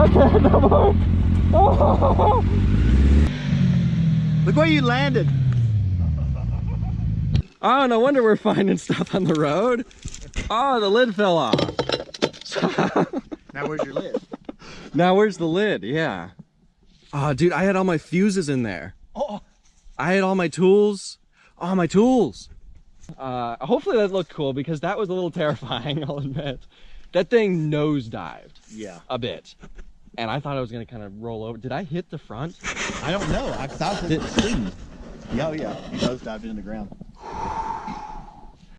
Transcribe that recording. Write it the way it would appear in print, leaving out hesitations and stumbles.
Okay, no more. Oh. Look where you landed. Oh, no wonder we're finding stuff on the road. Oh, the lid fell off. Now where's your lid? Now where's the lid? Yeah. Oh, dude, I had all my fuses in there. Oh. I had all my tools. All my tools. Hopefully that looked cool because that was a little terrifying, I'll admit. That thing nosedived. Yeah. A bit. And I thought I was going to kind of roll over. Did I hit the front? I don't know. I thought it was screen. Yeah, yeah. He nosedived in the ground.